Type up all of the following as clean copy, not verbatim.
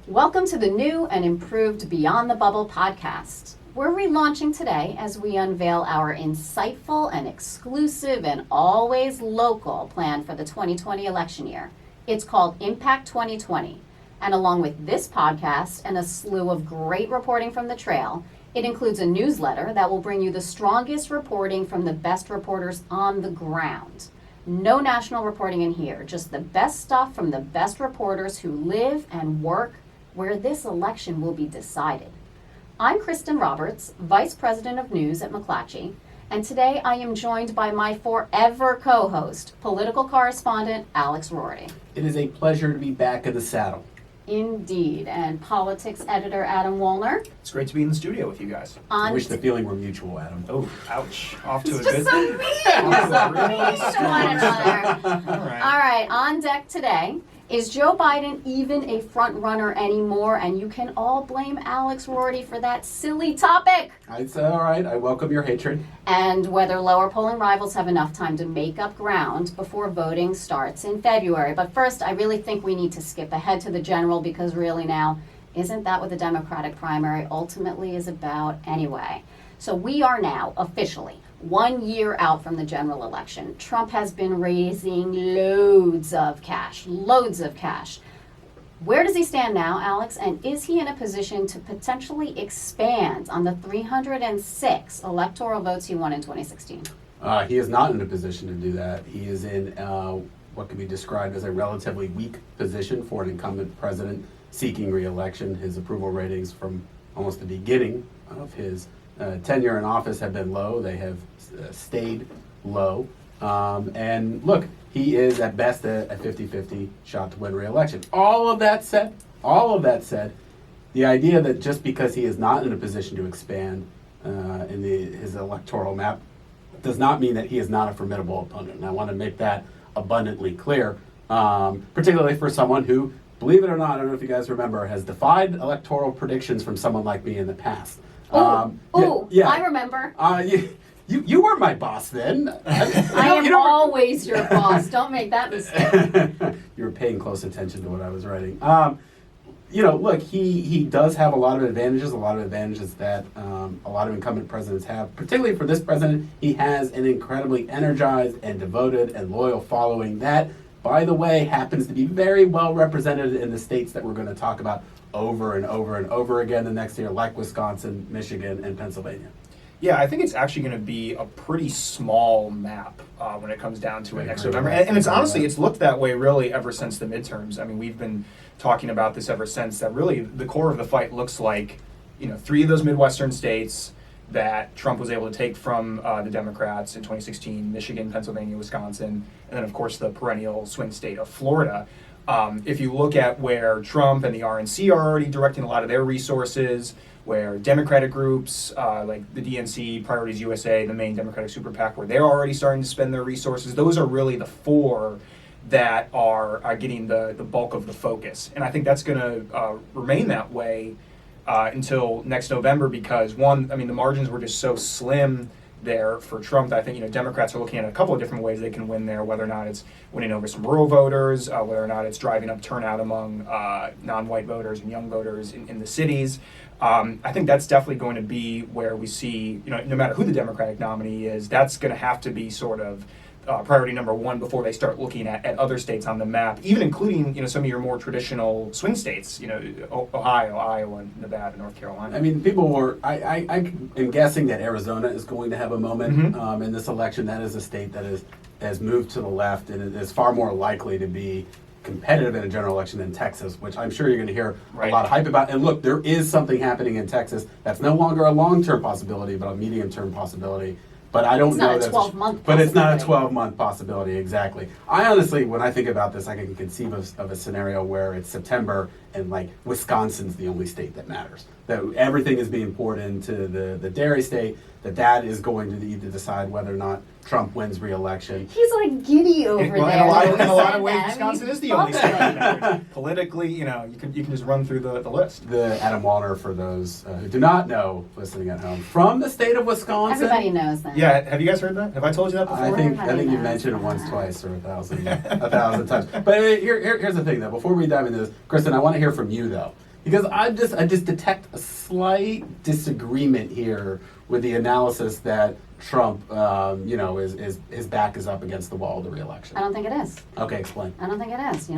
Welcome to the new and improved Beyond the Bubble podcast. We're relaunching today as we unveil our insightful and exclusive and always local plan for the 2020 election year. It's called Impact 2020. And along with this podcast and a slew of great reporting from the trail, it includes a newsletter that will bring you the strongest reporting from the best reporters on the ground. No national reporting in here, just the best stuff from the best reporters who live and work where this election will be decided. I'm Kristin Roberts, Vice President of News at McClatchy, and today I am joined by my forever co-host, political correspondent Alex Roarty. It is a pleasure to be back in the saddle. Indeed, and politics editor Adam Wollner. It's great to be in the studio with you guys. I wish the feeling were mutual, Adam. Oh, ouch. Off to a Just good... so mean! You're so mean to one another. All right. All right, on deck today. Is Joe Biden even a front runner anymore? And you can all blame Alex Roarty for that silly topic. It's all right. I welcome your hatred. And whether lower polling rivals have enough time to make up ground before voting starts in February. But first, I really think we need to skip ahead to the general because really now, isn't that what the Democratic primary ultimately is about anyway? So we are now officially 1 year out from the general election. Trump has been raising loads of cash. Where does he stand now, Alex? And is he in a position to potentially expand on the 306 electoral votes he won in 2016? He is not in a position to do that. He is in what can be described as a relatively weak position for an incumbent president seeking re-election. His approval ratings from almost the beginning of his tenure in office have been low. They have stayed low. And look, he is at best a 50-50 shot to win re-election. All of that said, the idea that just because he is not in a position to expand in his electoral map does not mean that he is not a formidable opponent. And I want to make that abundantly clear, particularly for someone who, believe it or not, I don't know if you guys remember, has defied electoral predictions from someone like me in the past. I remember. You were my boss then. I am always your boss. Don't make that mistake. You were paying close attention to what I was writing. Look, he does have a lot of advantages that a lot of incumbent presidents have. Particularly for this president, he has an incredibly energized and devoted and loyal following that, by the way, happens to be very well represented in the states that we're going to talk about over and over and over again the next year, like Wisconsin, Michigan, and Pennsylvania. Yeah, I think it's actually going to be a pretty small map when it comes down to it next November. And it's honestly, it's looked that way really ever since the midterms. I mean, we've been talking about this ever since, that really the core of the fight looks like, 3 of those Midwestern states that Trump was able to take from the Democrats in 2016, Michigan, Pennsylvania, Wisconsin, and then of course the perennial swing state of Florida. If you look at where Trump and the RNC are already directing a lot of their resources, where Democratic groups like the DNC, Priorities USA, the main Democratic super PAC, where they're already starting to spend their resources, those are really the 4 that are getting the bulk of the focus. And I think that's going to remain that way until next November because, one, the margins were just so slim there for Trump that I think Democrats are looking at a couple of different ways they can win there, whether or not it's winning over some rural voters, whether or not it's driving up turnout among non-white voters and young voters in the cities. I think that's definitely going to be where we see, no matter who the Democratic nominee is, that's going to have to be sort of priority number 1 before they start looking at other states on the map, even including some of your more traditional swing states, Ohio, Iowa, Nevada, North Carolina. People were. I am guessing that Arizona is going to have a moment in this election. That is a state that has moved to the left and is far more likely to be competitive in a general election than Texas, which I'm sure you're going to hear a lot of hype about. And look, there is something happening in Texas that's no longer a long-term possibility, but a medium-term possibility. But I don't know that. But it's not a 12-month possibility, exactly. I honestly, when I think about this, I can conceive of a scenario where it's September and like Wisconsin's the only state that matters. That everything is being poured into the dairy state. That is going to either decide whether or not Trump wins re-election. He's like giddy over there. In a lot of ways, Wisconsin is the only state. Politically, you can just run through the list. The Adam Wollner, for those who do not know, listening at home, from the state of Wisconsin. Everybody knows that. Yeah, have you guys heard that? Have I told you that before? I think you mentioned it once, twice, or a thousand times. But here's the thing, though. Before we dive into this, Kristin, I want to hear from you, though. Because I just detect a slight disagreement here with the analysis that Trump, is his back is up against the wall of the reelection. I don't think it is. Okay, explain. I don't think it is.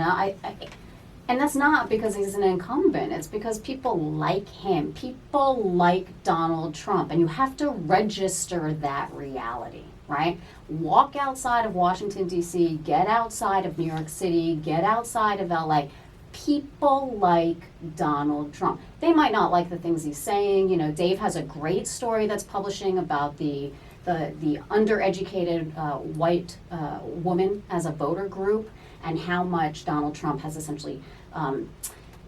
And that's not because he's an incumbent. It's because people like him. People like Donald Trump. And you have to register that reality, right? Walk outside of Washington, D.C., get outside of New York City, get outside of L.A. People like Donald Trump. They might not like the things he's saying. Dave has a great story that's publishing about the undereducated white woman as a voter group, and how much Donald Trump has essentially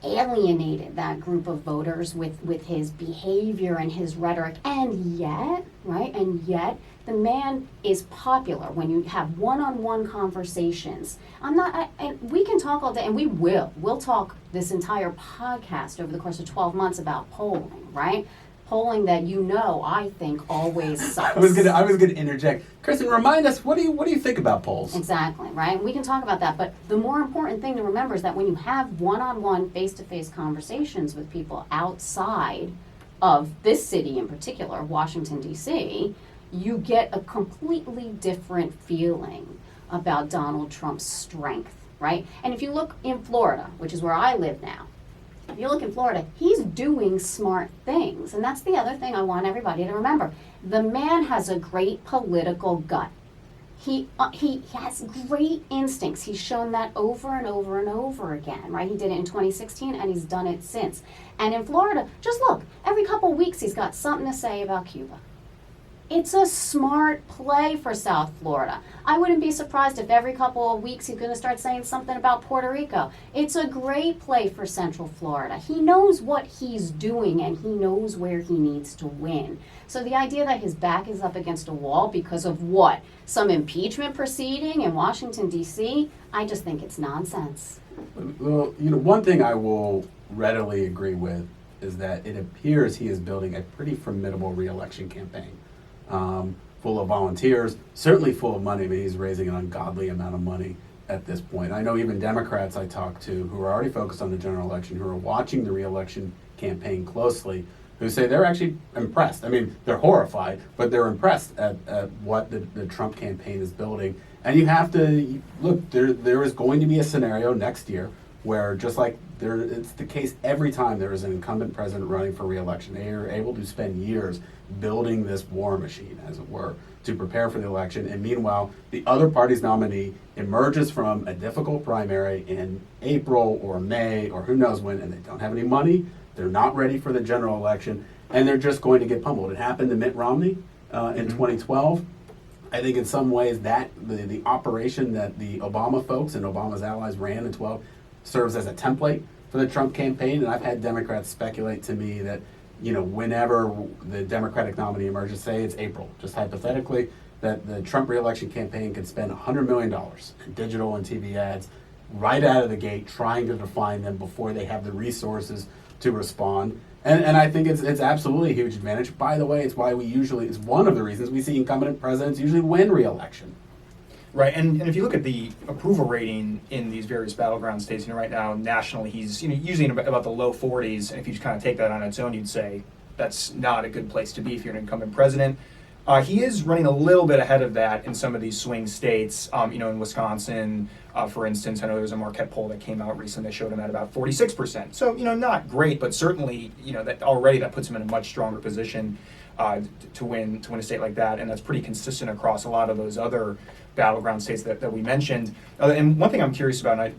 alienated that group of voters with his behavior and his rhetoric. And yet, the man is popular when you have one-on-one conversations. And we can talk all day, and we'll talk this entire podcast over the course of 12 months about polling, right? Polling that I think always sucks. I was gonna interject. Kristin, remind us, what do you think about polls? Exactly, right? We can talk about that, but the more important thing to remember is that when you have one-on-one, face-to-face conversations with people outside of this city in particular, Washington, D.C., you get a completely different feeling about Donald Trump's strength, right? And if you look in Florida, which is where I live now, if you look in Florida, he's doing smart things. And that's the other thing I want everybody to remember. The man has a great political gut. He has great instincts. He's shown that over and over and over again, right? He did it in 2016, and he's done it since. And in Florida, just look, every couple weeks he's got something to say about Cuba. It's a smart play for South Florida. I wouldn't be surprised if every couple of weeks he's going to start saying something about Puerto Rico. It's a great play for Central Florida. He knows what he's doing, and he knows where he needs to win. So the idea that his back is up against a wall because of what? Some impeachment proceeding in Washington, D.C.? I just think it's nonsense. Well, one thing I will readily agree with is that it appears he is building a pretty formidable reelection campaign. Full of volunteers, certainly full of money. I mean, he's raising an ungodly amount of money at this point. I know even Democrats I talk to who are already focused on the general election, who are watching the re-election campaign closely, who say they're actually impressed. I mean, they're horrified, but they're impressed at what the Trump campaign is building. And you have to look, there is going to be a scenario next year where, just like it's the case every time there is an incumbent president running for re-election, they are able to spend years building this war machine, as it were, to prepare for the election. And meanwhile, the other party's nominee emerges from a difficult primary in April or May or who knows when, and they don't have any money, they're not ready for the general election, and they're just going to get pummeled. It happened to Mitt Romney in 2012. I think in some ways that the operation that the Obama folks and Obama's allies ran in 12 serves as a template for the Trump campaign. And I've had Democrats speculate to me that, whenever the Democratic nominee emerges, say it's April, just hypothetically, that the Trump re-election campaign could spend $100 million in digital and TV ads right out of the gate, trying to define them before they have the resources to respond. And I think it's absolutely a huge advantage. By the way, it's one of the reasons we see incumbent presidents usually win re-election. Right, and if you look at the approval rating in these various battleground states, right now nationally he's usually in about the low 40s, and if you just kind of take that on its own, you'd say that's not a good place to be if you're an incumbent president. He is running a little bit ahead of that in some of these swing states, in Wisconsin, for instance. I know there was a Marquette poll that came out recently that showed him at about 46%. So, not great, but certainly, that puts him in a much stronger position to win a state like that, and that's pretty consistent across a lot of those other battleground states that we mentioned. And one thing I'm curious about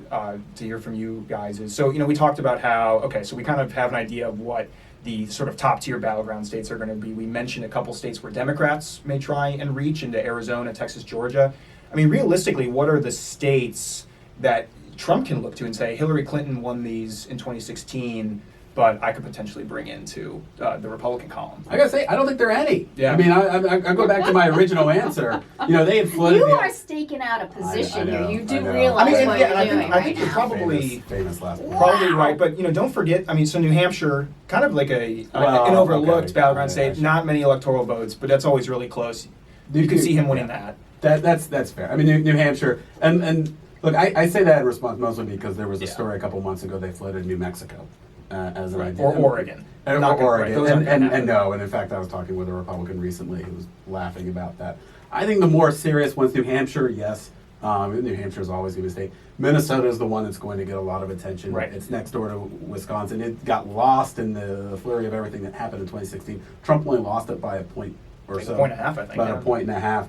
to hear from you guys is, so, we talked about how, so we kind of have an idea of what the sort of top tier battleground states are going to be. We mentioned a couple states where Democrats may try and reach into Arizona, Texas, Georgia. I mean, realistically, what are the states that Trump can look to and say, Hillary Clinton won these in 2016, but I could potentially bring into the Republican column? I gotta say, I don't think there are any. Yeah. I mean, I go back to my original answer. They had flooded. You are staking out a position I know, here. You do I know. realize what you're doing I think you're right now. probably famous last point. probably right, but don't forget. I mean, so New Hampshire, kind of like an overlooked battleground state. Not many electoral votes, but that's always really close. You could see him winning that. That's fair. I mean, New Hampshire, and look, I say that in response mostly because there was a story a couple months ago they flooded New Mexico. as an Right. idea. Or Oregon. And, Not gonna- Oregon. right, those aren't gonna happen. And no, and in fact, I was talking with a Republican recently who was laughing about that. I think the more serious ones, New Hampshire, yes. New Hampshire is always going to be a state. Minnesota is the one that's going to get a lot of attention. Right. It's next door to Wisconsin. It got lost in the flurry of everything that happened in 2016. Trump only lost it by a point or Like so. a point and a half, I think. About yeah. a point and a half.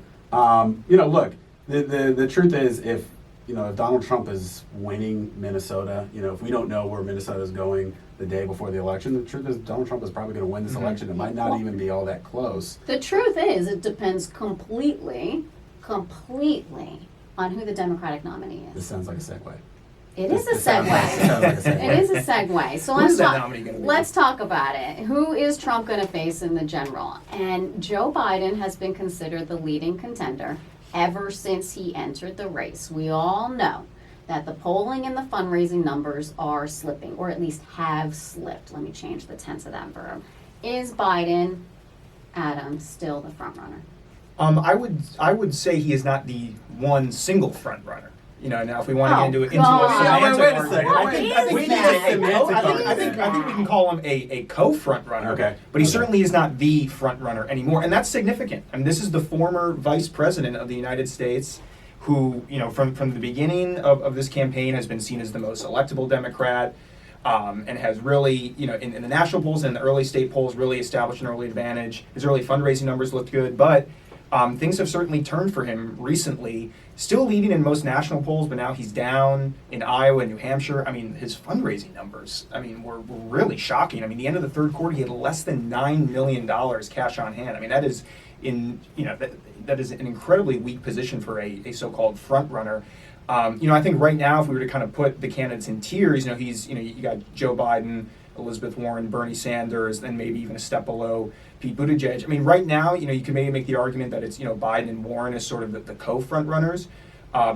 Look, the truth is, if Donald Trump is winning Minnesota, if we don't know where Minnesota is going the day before the election, the truth is Donald Trump is probably going to win this election. It might not even be all that close. The truth is, it depends completely on who the Democratic nominee This is. sounds like a segue. It is a This sounds like segue. a segue. It is a segue. So Who is that nominee gonna be? let's talk about it. Who is Trump going to face in the general? And Joe Biden has been considered the leading contender ever since he entered the race. We all know that the polling and the fundraising numbers are slipping, or at least have slipped. Let me change the tense of that verb. Is Biden, Adam, still the front runner? I would say he is not the one single front runner. Now if we want to Oh, get into a God. semantic Wait a argument, second. What I think is we need that? a semantic I think- argument. I think we can call him a co-front runner. Okay. But he Okay. certainly is not the front runner anymore, and that's significant. I mean, this is the former vice president of the United States, who from the beginning of this campaign has been seen as the most electable Democrat. And has really, in the national polls and the early state polls, really established an early advantage. His early fundraising numbers looked good, but things have certainly turned for him recently. Still leading in most national polls, but now he's down in Iowa and New Hampshire. I mean, his fundraising numbers, were really shocking. The end of the third quarter, he had less than $9 million cash on hand. That is that is an incredibly weak position for a so-called front runner. I think right now, if we were to kind of put the candidates in tiers, you got Joe Biden, Elizabeth Warren, Bernie Sanders, and maybe even a step below Pete Buttigieg. Right now, you can maybe make the argument that it's, Biden and Warren as sort of the co-front runners.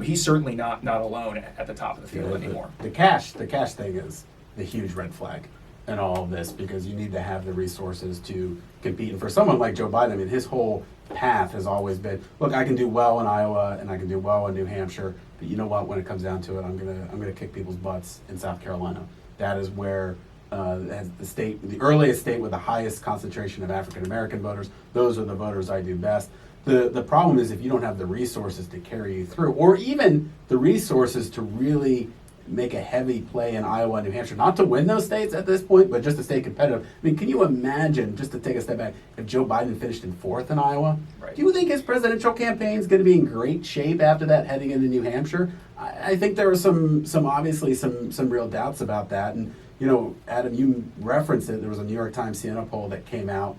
He's certainly not alone at the top of the field anymore. The cash thing is the huge red flag in all of this, because you need to have the resources to compete. And for someone like Joe Biden, his whole path has always been, look, I can do well in Iowa and I can do well in New Hampshire, but you know what? When it comes down to it, I'm gonna kick people's butts in South Carolina. That is where as the earliest state with the highest concentration of African American voters. Those are the voters I do best. The problem is if you don't have the resources to carry you through, or even the resources to really make a heavy play in Iowa and New Hampshire, not to win those states at this point, but just to stay competitive. Can you imagine, just to take a step back, if Joe Biden finished in fourth in Iowa? Right. Do you think his presidential campaign is going to be in great shape after that, heading into New Hampshire? I think there were some obviously some real doubts about that. And Adam, you referenced it. There was a New York Times Siena poll that came out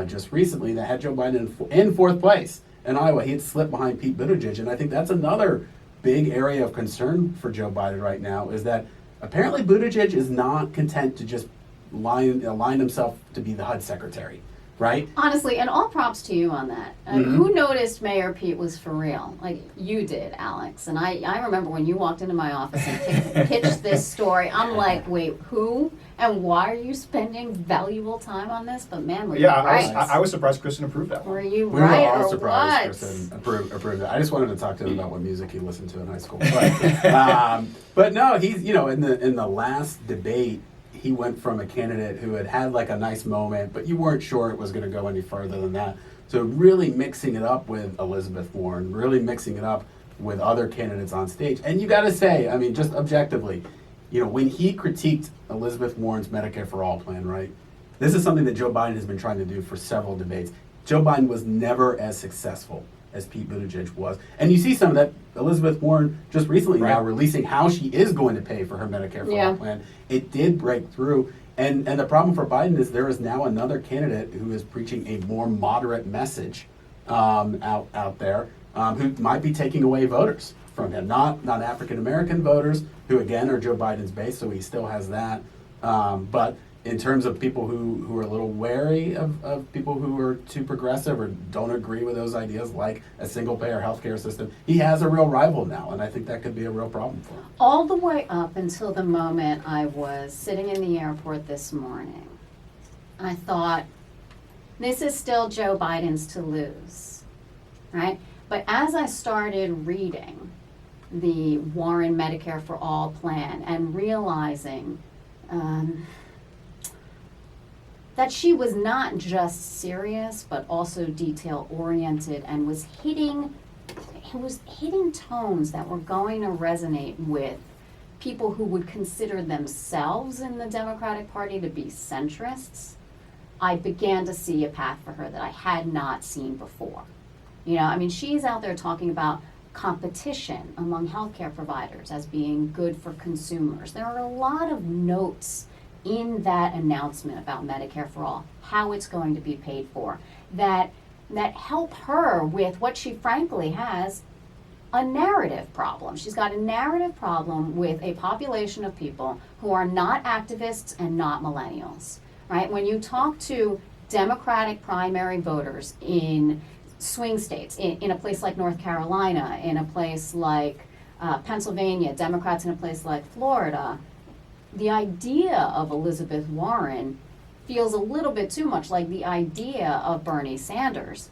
just recently that had Joe Biden in fourth place in Iowa. He had slipped behind Pete Buttigieg, and I think that's another big area of concern for Joe Biden right now, is that apparently Buttigieg is not content to just align himself to be the HUD secretary, right? Honestly, and all props to you on that. Who noticed Mayor Pete was for real? Like you did, Alex. And I remember when you walked into my office and pitched this story, I'm like, wait, who? And why are you spending valuable time on this? But man, were you right? I was surprised Kristin approved that Were one. you We right were all or surprised what? Kristin approved that. I just wanted to talk to him about what music he listened to in high school. But no, he's in the last debate, he went from a candidate who had like a nice moment, but you weren't sure it was going to go any further than that. So really mixing it up with Elizabeth Warren, really mixing it up with other candidates on stage. And you got to say, just objectively, when he critiqued Elizabeth Warren's Medicare for All plan, right? This is something that Joe Biden has been trying to do for several debates. Joe Biden was never as successful as Pete Buttigieg was. And you see some of that. Elizabeth Warren just recently now releasing how she is going to pay for her Medicare for All plan. It did break through. And the problem for Biden is there is now another candidate who is preaching a more moderate message out there who might be taking away voters from him. Not African American voters, who again are Joe Biden's base, so he still has that. But in terms of people who are a little wary of people who are too progressive or don't agree with those ideas, like a single-payer healthcare system, he has a real rival now, and I think that could be a real problem for him. All the way up until the moment I was sitting in the airport this morning, I thought, this is still Joe Biden's to lose, right? But as I started reading the Warren Medicare for All plan and realizing that she was not just serious, but also detail-oriented and was hitting tones that were going to resonate with people who would consider themselves in the Democratic Party to be centrists. I began to see a path for her that I had not seen before. You know, I mean, she's out there talking about competition among healthcare providers as being good for consumers. There are a lot of notes in that announcement about Medicare for All, how it's going to be paid for, that help her with what she frankly has, a narrative problem. She's got a narrative problem with a population of people who are not activists and not millennials, right? When you talk to Democratic primary voters in swing states, in a place like North Carolina, in a place like Pennsylvania, Democrats in a place like Florida, the idea of Elizabeth Warren feels a little bit too much like the idea of Bernie Sanders.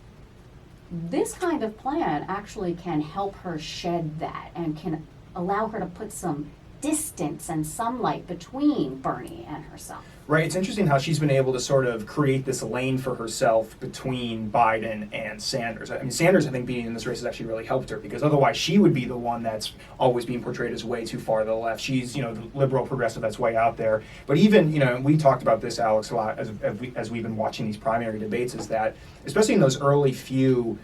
This kind of plan actually can help her shed that and can allow her to put some distance and sunlight between Bernie and herself. Right, it's interesting how she's been able to sort of create this lane for herself between Biden and Sanders. I mean, Sanders, I think, being in this race has actually really helped her, because otherwise she would be the one that's always being portrayed as way too far to the left. She's, you know, the liberal progressive that's way out there. But even, you know, and we talked about this, Alex, a lot as we've been watching these primary debates, is that, especially in those early few,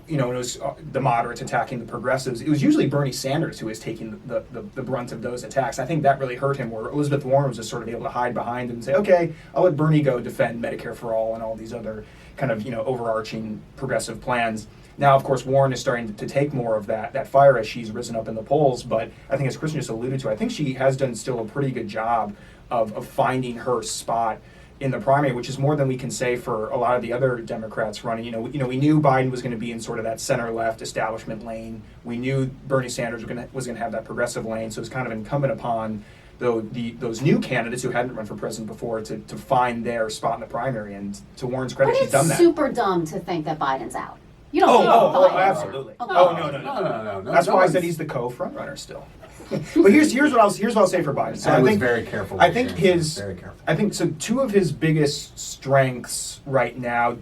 you know, when it was the moderates attacking the progressives, it was usually Bernie Sanders who was taking the brunt of those attacks. I think that really hurt him, where Elizabeth Warren was just sort of able to hide behind him and say, okay, I'll let Bernie go defend Medicare for All and all these other kind of, you know, overarching progressive plans. Now, of course, Warren is starting to take more of that fire as she's risen up in the polls, but I think, as Kristin just alluded to, I think she has done still a pretty good job of finding her spot in the primary, which is more than we can say for a lot of the other Democrats running. You know, we knew Biden was going to be in sort of that center-left establishment lane. We knew Bernie Sanders was going to have that progressive lane. So it's kind of incumbent upon those new candidates who hadn't run for president before to find their spot in the primary. And to Warren's credit, she's done that. But it's super dumb to think that Biden's out. You don't think Biden. Absolutely. Okay. No. That's why I said he's the co-frontrunner still. But here's what I'll say for Biden. So I was very careful. I think so. Two of his biggest strengths right now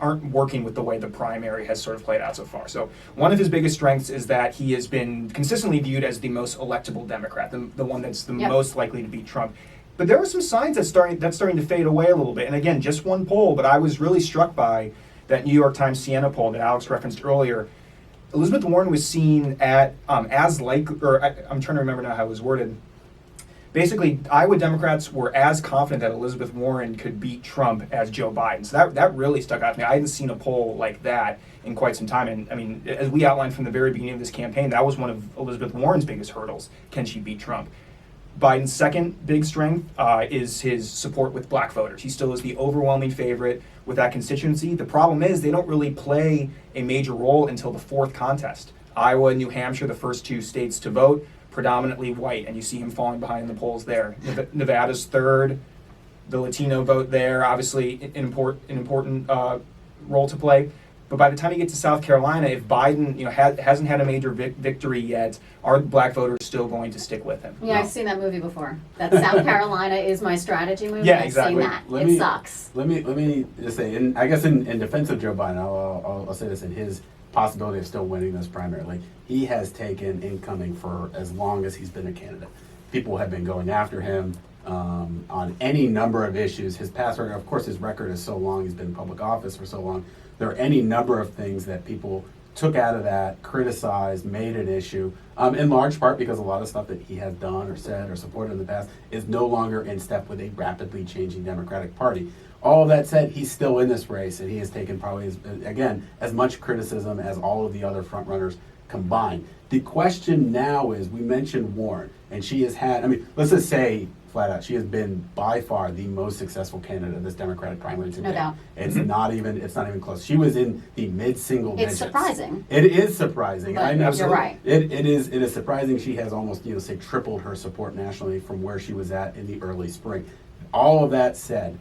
aren't working with the way the primary has sort of played out so far. So one of his biggest strengths is that he has been consistently viewed as the most electable Democrat, the one that's the most likely to beat Trump. But there are some signs that's starting to fade away a little bit. And again, just one poll, but I was really struck by that New York Times Siena poll that Alex referenced earlier. Elizabeth Warren was seen I'm trying to remember now how it was worded. Basically, Iowa Democrats were as confident that Elizabeth Warren could beat Trump as Joe Biden. So that really stuck out to me. I hadn't seen a poll like that in quite some time. And I mean, as we outlined from the very beginning of this campaign, that was one of Elizabeth Warren's biggest hurdles. Can she beat Trump? Biden's second big strength is his support with black voters. He still is the overwhelming favorite with that constituency. The problem is they don't really play a major role until the fourth contest. Iowa and New Hampshire, the first two states to vote, predominantly white, and you see him falling behind in the polls there. Nevada's third, the Latino vote there, obviously an important role to play. But by the time you get to South Carolina, if Biden, hasn't had a major victory yet, are black voters still going to stick with him? Yeah, no. I've seen that movie before. That South Carolina is my strategy movie. Yeah, exactly. I've seen that. Sucks. Let me just say, I guess in defense of Joe Biden, I'll say this, in his possibility of still winning this primary, like, he has taken incoming for as long as he's been a candidate. People have been going after him on any number of issues. His past record, of course, his record is so long. He's been in public office for so long. There are any number of things that people took out of that, criticized, made an issue, in large part because a lot of stuff that he has done or said or supported in the past is no longer in step with a rapidly changing Democratic Party. All that said, he's still in this race, and he has taken probably, as much criticism as all of the other frontrunners combined. The question now is, we mentioned Warren, and she has had, let's just say flat out, she has been by far the most successful candidate of this Democratic primary today. No doubt. It's not even close. She was in the mid-single digits. It's surprising. It is surprising. But I know. You're right. It is surprising. She has almost, say, tripled her support nationally from where she was at in the early spring. All of that said,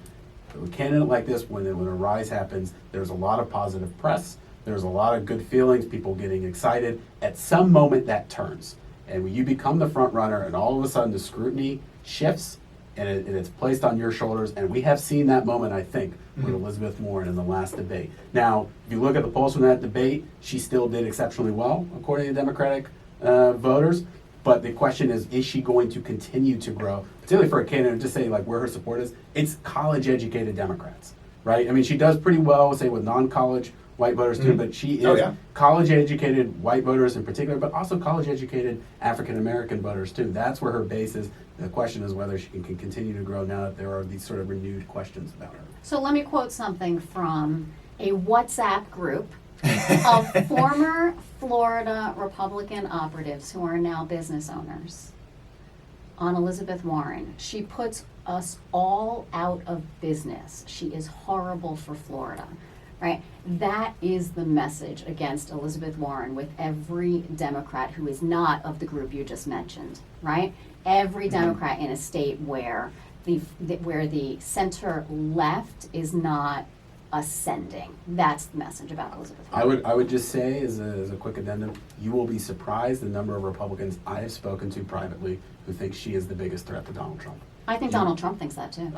a candidate like this, when a rise happens, there's a lot of positive press. There's a lot of good feelings, people getting excited. At some moment, that turns. And when you become the front runner and all of a sudden the scrutiny shifts, and it's placed on your shoulders. And we have seen that moment, I think, with Elizabeth Warren in the last debate. Now, if you look at the polls from that debate, she still did exceptionally well, according to Democratic voters. But the question is she going to continue to grow, particularly for a candidate, just say like where her support is? It's college-educated Democrats, right? I mean, she does pretty well, say, with non-college white voters too, but she is college-educated white voters in particular, but also college-educated African-American voters too. That's where her base is. The question is whether she can continue to grow now that there are these sort of renewed questions about her. So let me quote something from a WhatsApp group of former Florida Republican operatives who are now business owners on Elizabeth Warren. She puts us all out of business. She is horrible for Florida, right? That is the message against Elizabeth Warren with every Democrat who is not of the group you just mentioned, right? Every Democrat in a state where the center left is not ascending. That's the message about Elizabeth Warren. I would just say, as a quick addendum, you will be surprised the number of Republicans I have spoken to privately who think she is the biggest threat to Donald Trump. I think Donald Trump thinks that too.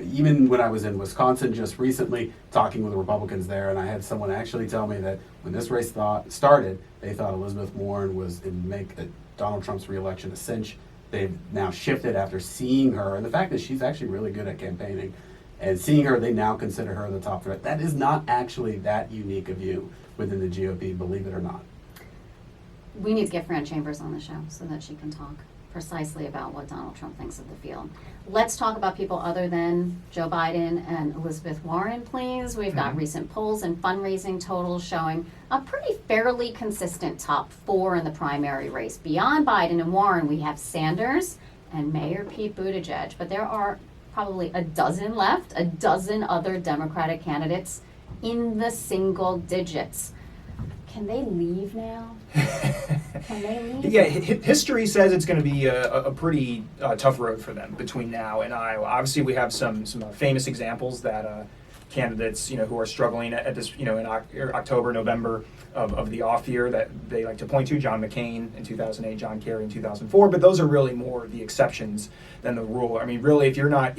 Even when I was in Wisconsin just recently, talking with the Republicans there, and I had someone actually tell me that when this race started, they thought Elizabeth Warren was in make Donald Trump's reelection a cinch. They've now shifted after seeing her, and the fact that she's actually really good at campaigning. And seeing her, they now consider her the top threat. That is not actually that unique a view within the GOP, believe it or not. We need to get Fran Chambers on the show so that she can talk precisely about what Donald Trump thinks of the field. Let's talk about people other than Joe Biden and Elizabeth Warren, please. We've got recent polls and fundraising totals showing a pretty fairly consistent top four in the primary race. Beyond Biden and Warren, we have Sanders and Mayor Pete Buttigieg, but there are probably a dozen left, a dozen other Democratic candidates in the single digits. Can they leave now? Can they leave? Yeah, history says it's going to be a pretty tough road for them between now and Iowa. Obviously, we have some famous examples that candidates, who are struggling at this, in October, November of the off year that they like to point to. John McCain in 2008, John Kerry in 2004, but those are really more the exceptions than the rule. I mean, really, if you're not,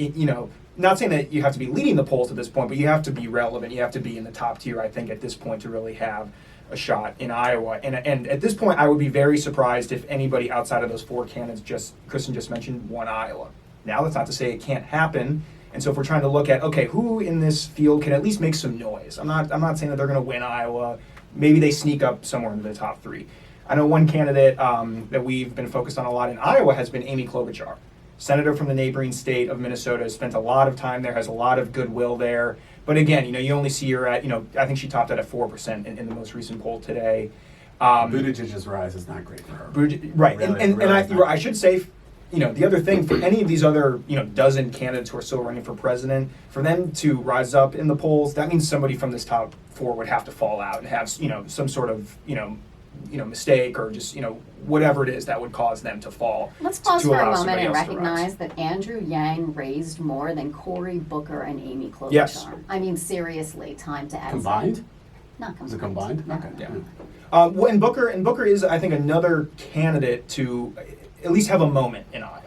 not saying that you have to be leading the polls at this point, but you have to be relevant. You have to be in the top tier, I think, at this point to really have a shot in Iowa. And at this point, I would be very surprised if anybody outside of those four candidates Kristin just mentioned won Iowa. Now, that's not to say it can't happen. And so if we're trying to look at, okay, who in this field can at least make some noise? I'm not saying that they're going to win Iowa. Maybe they sneak up somewhere into the top three. I know one candidate that we've been focused on a lot in Iowa has been Amy Klobuchar, senator from the neighboring state of Minnesota, has spent a lot of time there, has a lot of goodwill there. But again, you only see her at, I think she topped out at 4% in the most recent poll today. Buttigieg's rise is not great for her. Right, Really, I should say, the other thing for any of these other, dozen candidates who are still running for president, for them to rise up in the polls, that means somebody from this top four would have to fall out and have, some sort of, mistake or just, whatever it is that would cause them to fall. Let's pause for a moment and recognize that Andrew Yang raised more than Cory Booker and Amy Klobuchar. Yes. I mean, seriously, time to exit. Combined? Not combined. Is it combined? Okay. Yeah. And Booker is, I think, another candidate to at least have a moment in Iowa.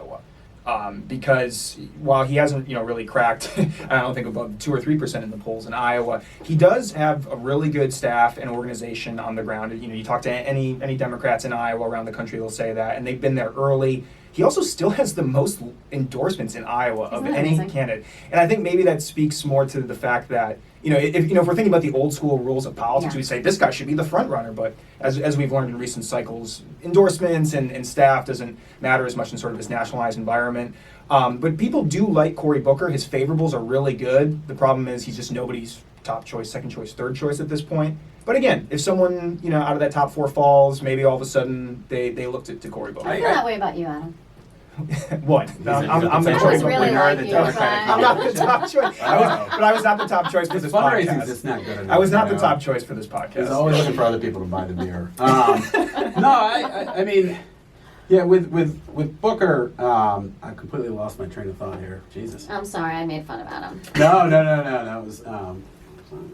Because while he hasn't, really cracked, I don't think above 2 or 3% in the polls in Iowa, he does have a really good staff and organization on the ground. You talk to any Democrats in Iowa around the country, they'll say that, and they've been there early. He also still has the most endorsements in Iowa of any candidate, and I think maybe that speaks more to the fact that if we're thinking about the old school rules of politics, we say this guy should be the front runner. But as we've learned in recent cycles, endorsements and staff doesn't matter as much in sort of this nationalized environment. But people do like Cory Booker. His favorables are really good. The problem is he's just nobody's top choice, second choice, third choice at this point. But again, if someone out of that top four falls, maybe all of a sudden they looked at Cory Booker. I feel that way about you, Adam. What? I'm the choice really like you, I'm not the top choice. But I was not the top choice for this podcast. Just not good enough. I was not the top choice for this podcast. He's always looking for other people to buy the beer. No, I mean, yeah, with Booker, I completely lost my train of thought here. Jesus. I'm sorry, I made fun of Adam. No. It was.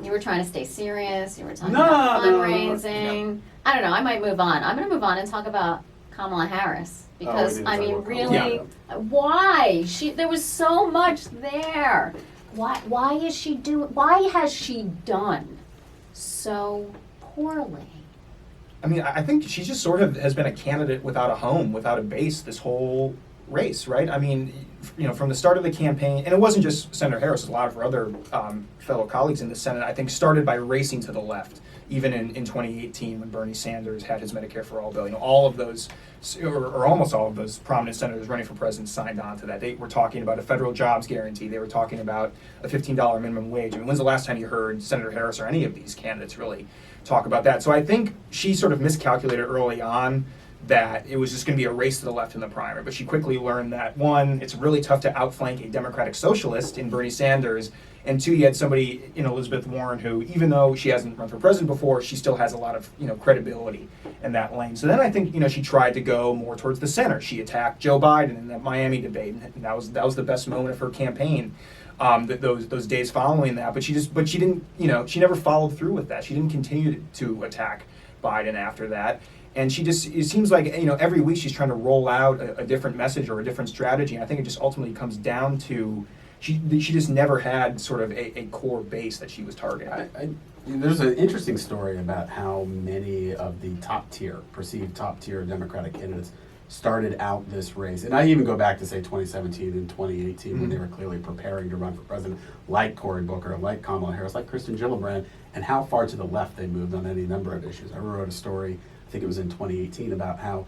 You were trying to stay serious. You were talking about fundraising. No. I don't know. I might move on. I'm going to move on and talk about Kamala Harris. Because, didn't I say mean, what really, why? There was so much there. Why has she done so poorly? I mean, I think she just sort of has been a candidate without a home, without a base this whole race, right? I mean, from the start of the campaign, and it wasn't just Senator Harris, a lot of her other fellow colleagues in the Senate, I think, started by racing to the left. Even in 2018, when Bernie Sanders had his Medicare for All bill, all of those, or almost all of those prominent senators running for president signed on to that. They were talking about a federal jobs guarantee. They were talking about a $15 minimum wage. I mean, when's the last time you heard Senator Harris or any of these candidates really talk about that? So I think she sort of miscalculated early on that it was just going to be a race to the left in the primary. But she quickly learned that, one, it's really tough to outflank a Democratic socialist in Bernie Sanders, and two, you had somebody in Elizabeth Warren who, even though she hasn't run for president before, she still has a lot of credibility in that lane. So then I think she tried to go more towards the center. She attacked Joe Biden in that Miami debate, and that was the best moment of her campaign. Those days following that, but she didn't she never followed through with that. She didn't continue to attack Biden after that. And it seems like, every week she's trying to roll out a different message or a different strategy. And I think it just ultimately comes down to she just never had sort of a core base that she was targeting. There's an interesting story about how many of the perceived top tier Democratic candidates started out this race. And I even go back to, say, 2017 and 2018 when they were clearly preparing to run for president, like Cory Booker, like Kamala Harris, like Kristin Gillibrand, and how far to the left they moved on any number of issues. I wrote a story, I think it was in 2018, about how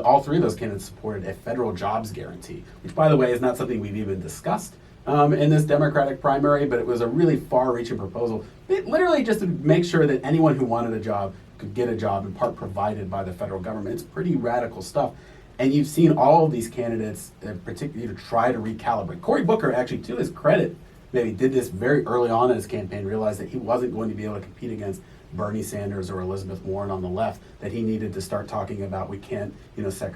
all three of those candidates supported a federal jobs guarantee, which, by the way, is not something we've even discussed in this Democratic primary, but it was a really far-reaching proposal. Literally just to make sure that anyone who wanted a job could get a job, in part provided by the federal government. It's pretty radical stuff. And you've seen all of these candidates, particularly, try to recalibrate. Cory Booker, actually, to his credit, maybe did this very early on in his campaign, realized that he wasn't going to be able to compete against Bernie Sanders or Elizabeth Warren on the left, that he needed to start talking about we can't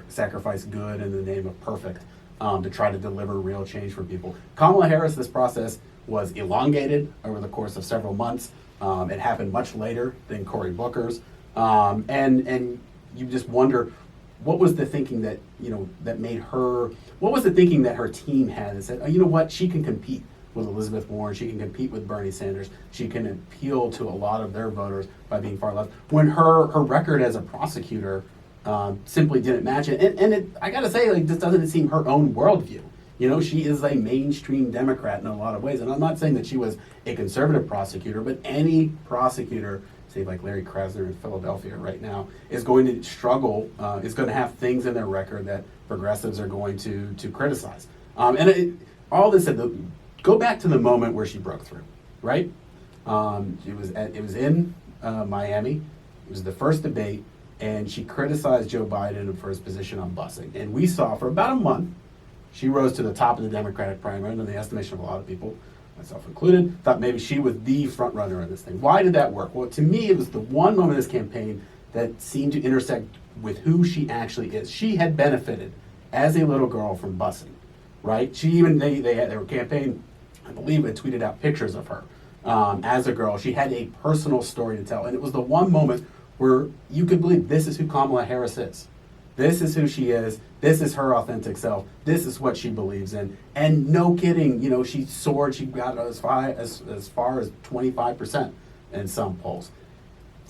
sacrifice good in the name of perfect to try to deliver real change for people. Kamala Harris, this process was elongated over the course of several months. It happened much later than Cory Booker's. And you just wonder, what was the thinking that made her, what was the thinking that her team had that said, oh, you know what, she can compete with Elizabeth Warren, she can compete with Bernie Sanders, she can appeal to a lot of their voters by being far left, when her record as a prosecutor simply didn't match it. And I gotta say, this doesn't seem her own worldview. She is a mainstream Democrat in a lot of ways. And I'm not saying that she was a conservative prosecutor, but any prosecutor, say like Larry Krasner in Philadelphia right now, is going to struggle, is going to have things in their record that progressives are going to criticize. All this said, go back to the moment where she broke through, right? It was in Miami. It was the first debate, and she criticized Joe Biden for his position on busing. And we saw for about a month, she rose to the top of the Democratic primary, and in the estimation of a lot of people, myself included, thought maybe she was the front runner in this thing. Why did that work? Well, to me, it was the one moment in this campaign that seemed to intersect with who she actually is. She had benefited as a little girl from busing, right? They had their campaign, I believe, had tweeted out pictures of her as a girl. She had a personal story to tell, and it was the one moment where you could believe this is who Kamala Harris is. This is who she is. This is her authentic self. This is what she believes in. And no kidding, she soared. She got as far as 25% in some polls.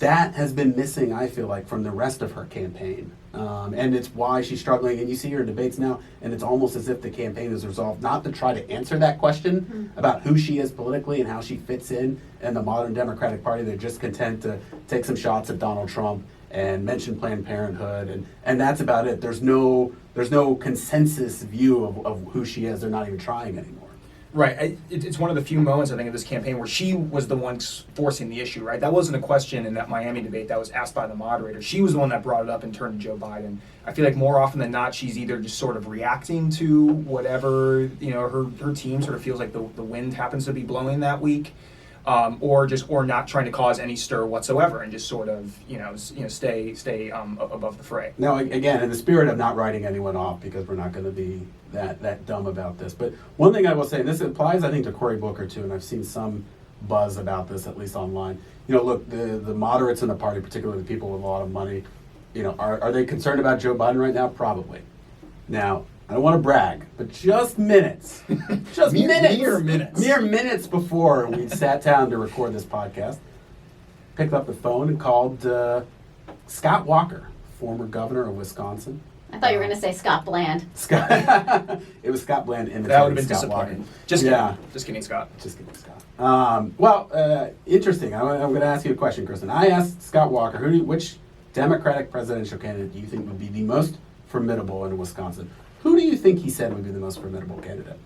That has been missing, I feel like, from the rest of her campaign. And it's why she's struggling. And you see her debates now, and it's almost as if the campaign is resolved not to try to answer that question about who she is politically and how she fits in the modern Democratic Party. They're just content to take some shots at Donald Trump and mention Planned Parenthood, and that's about it. There's no consensus view of who she is. They're not even trying anymore. Right. It's one of the few moments, I think, of this campaign where she was the one forcing the issue, right? That wasn't a question in that Miami debate that was asked by the moderator. She was the one that brought it up and turned to Joe Biden. I feel like more often than not, she's either just sort of reacting to whatever, her team sort of feels like the wind happens to be blowing that week. Or not trying to cause any stir whatsoever, and just sort of stay above the fray. Now, again, in the spirit of not writing anyone off, because we're not going to be that dumb about this, but one thing I will say, and this applies, I think, to Cory Booker too, and I've seen some buzz about this, at least online. Look, the moderates in the party, particularly the people with a lot of money, are they concerned about Joe Biden right now? Probably. Now, I don't want to brag, but just minutes, Mere minutes before we sat down to record this podcast, picked up the phone and called Scott Walker, former governor of Wisconsin. I thought you were going to say Scott Bland. Scott, it was Scott Bland imitating That would have been Scott disappointing. Walker. Just kidding. Yeah. Just kidding, Scott. Just kidding, Scott. Interesting. I'm going to ask you a question, Kristin. I asked Scott Walker, which Democratic presidential candidate do you think would be the most formidable in Wisconsin? Who do you think he said would be the most formidable candidate?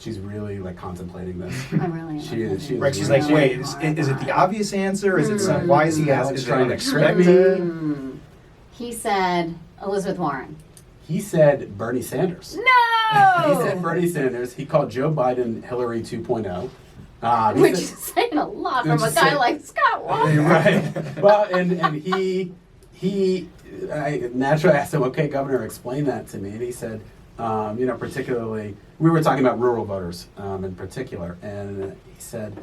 She's really contemplating this. I really am. She is Right, she's really- like, wait, is it the obvious answer? Is it some, why is he asking? Is it Trying to trick unexpected? He said Elizabeth Warren. He said Bernie Sanders. No! He said Bernie Sanders. He called Joe Biden Hillary 2.0. Which is saying a lot from a guy like Scott Walker. Right. Well, and I naturally asked him, okay, Governor, explain that to me. And he said, particularly, we were talking about rural voters in particular. And he said,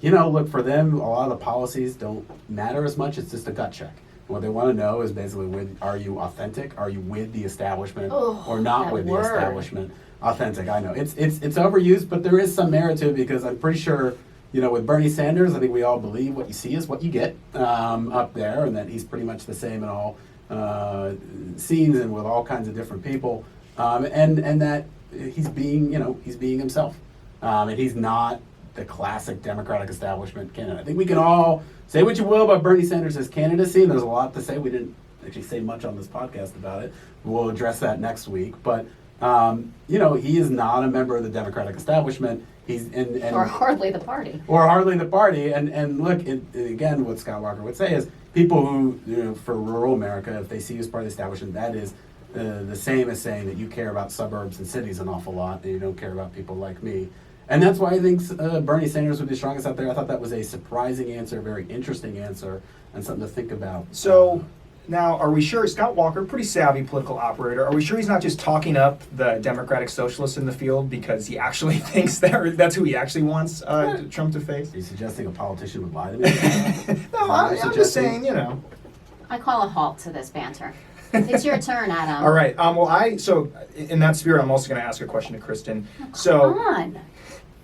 look, for them, a lot of the policies don't matter as much. It's just a gut check. What they want to know is basically, are you authentic? Are you with the establishment or not that with word. the establishment? Authentic, I know. It's overused, but there is some merit to it because I'm pretty sure, with Bernie Sanders, I think we all believe what you see is what you get up there, and that he's pretty much the same in all scenes and with all kinds of different people, and that he's being himself, and he's not the classic Democratic establishment candidate. I think we can all say what you will about Bernie Sanders' candidacy, and there's a lot to say. We didn't actually say much on this podcast about it. We'll address that next week, but he is not a member of the Democratic establishment. He's Or hardly the party. Or hardly the party. And look, again, what Scott Walker would say is people who, for rural America, if they see you as part of the establishment, that is the same as saying that you care about suburbs and cities an awful lot and you don't care about people like me. And that's why I think Bernie Sanders would be strongest out there. I thought that was a surprising answer, a very interesting answer, and something to think about. So now, are we sure Scott Walker, pretty savvy political operator, are we sure he's not just talking up the Democratic socialists in the field because he actually thinks that's who he actually wants Trump to face? Are you suggesting a politician would lie to me? No, I'm just saying, I call a halt to this banter. It's your turn, Adam. All right. So in that spirit, I'm also going to ask a question to Kristin. Come on.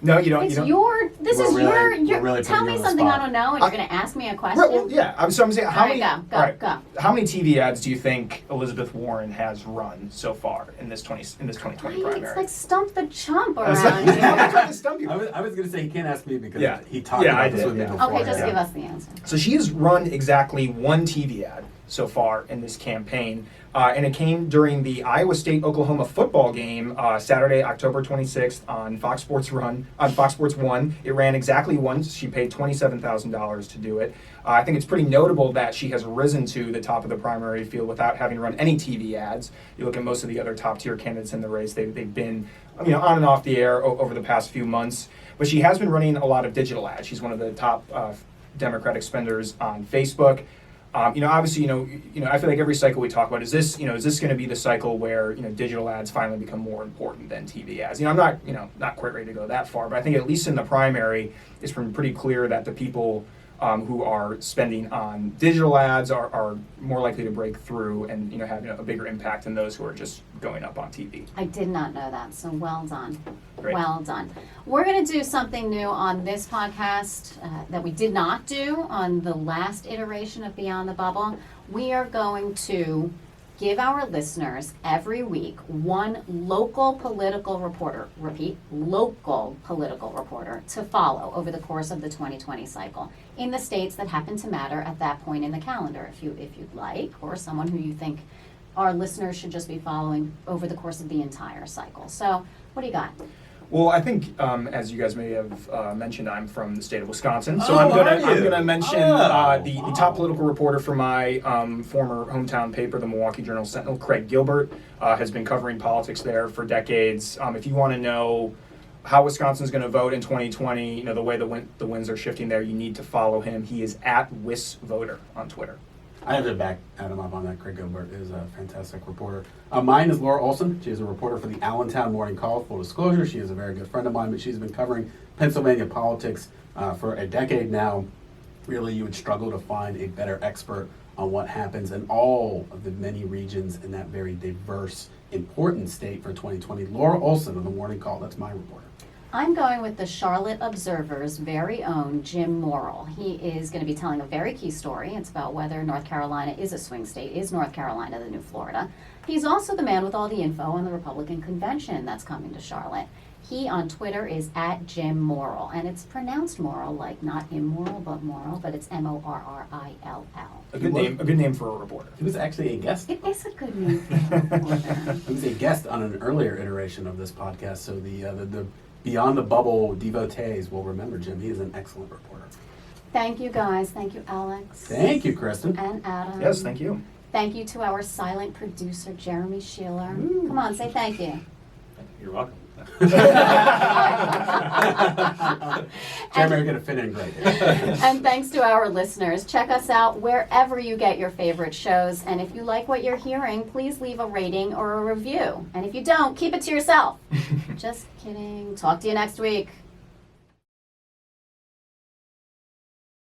No, you don't. It's you don't. your. This is your. really Tell putting me you on the something I spot. don't know, and you're going to ask me a question. Right, well, yeah. I'm saying, how All right, many? go. How many TV ads do you think Elizabeth Warren has run so far in this 2020 primary? It's like stump the chump I'm around trying here. to stump you. I was going to say he can't ask me because Yeah. he talked Yeah, I about this did, with me yeah. before. Okay, just yeah. give us the answer. So she has run exactly one TV ad so far in this campaign, and it came during the Iowa State-Oklahoma football game Saturday, October 26th on Fox Sports 1. It ran exactly once. She paid $27,000 to do it. I think it's pretty notable that she has risen to the top of the primary field without having run any TV ads. You look at most of the other top-tier candidates in the race; they've been on and off the air over the past few months. But she has been running a lot of digital ads. She's one of the top Democratic spenders on Facebook. Obviously, I feel like every cycle we talk about is this going to be the cycle where digital ads finally become more important than TV ads? I'm not quite ready to go that far, but I think at least in the primary, it's been pretty clear that the people who are spending on digital ads are more likely to break through and have a bigger impact than those who are just going up on TV. I did not know that, so well done. Great. Well done. We're going to do something new on this podcast that we did not do on the last iteration of Beyond the Bubble. We are going to give our listeners every week one local political reporter, repeat, local political reporter, to follow over the course of the 2020 cycle in the states that happen to matter at that point in the calendar, if you'd like, or someone who you think our listeners should just be following over the course of the entire cycle. So, what do you got? Well, I think, as you guys may have mentioned, I'm from the state of Wisconsin, so Oh, I'm are you? gonna mention Oh. the top political reporter for my former hometown paper, the Milwaukee Journal Sentinel, Craig Gilbert, has been covering politics there for decades. If you want to know how Wisconsin's going to vote in 2020, the way the winds are shifting there, you need to follow him. He is at WisVoter on Twitter. I have to back Adam up on that. Craig Gilbert is a fantastic reporter. Mine is Laura Olson. She is a reporter for the Allentown Morning Call. Full disclosure, she is a very good friend of mine, but she's been covering Pennsylvania politics for a decade now. Really, you would struggle to find a better expert on what happens in all of the many regions in that very diverse, important state for 2020. Laura Olson on the Morning Call. That's my reporter. I'm going with the Charlotte Observer's very own Jim Morrill. He is going to be telling a very key story. It's about whether North Carolina is a swing state. Is North Carolina the new Florida? He's also the man with all the info on the Republican convention that's coming to Charlotte. He on Twitter is at Jim Morrill, and it's pronounced Morrill, like not immoral, but moral, but it's Morrill. A good name for a reporter. He was actually a guest. It is a good name for a reporter. He was a guest on an earlier iteration of this podcast, so the Beyond the Bubble devotees will remember Jim. He is an excellent reporter. Thank you, guys. Thank you, Alex. Thank you, Kristin. And Adam. Yes, thank you. Thank you to our silent producer, Jeremy Sheeler. Ooh. Come on, say thank you. You're welcome. Jeremy, you're going to fit in great. And thanks to our listeners. Check us out wherever you get your favorite shows. And if you like what you're hearing, please leave a rating or a review. And if you don't, keep it to yourself. Just kidding. Talk to you next week.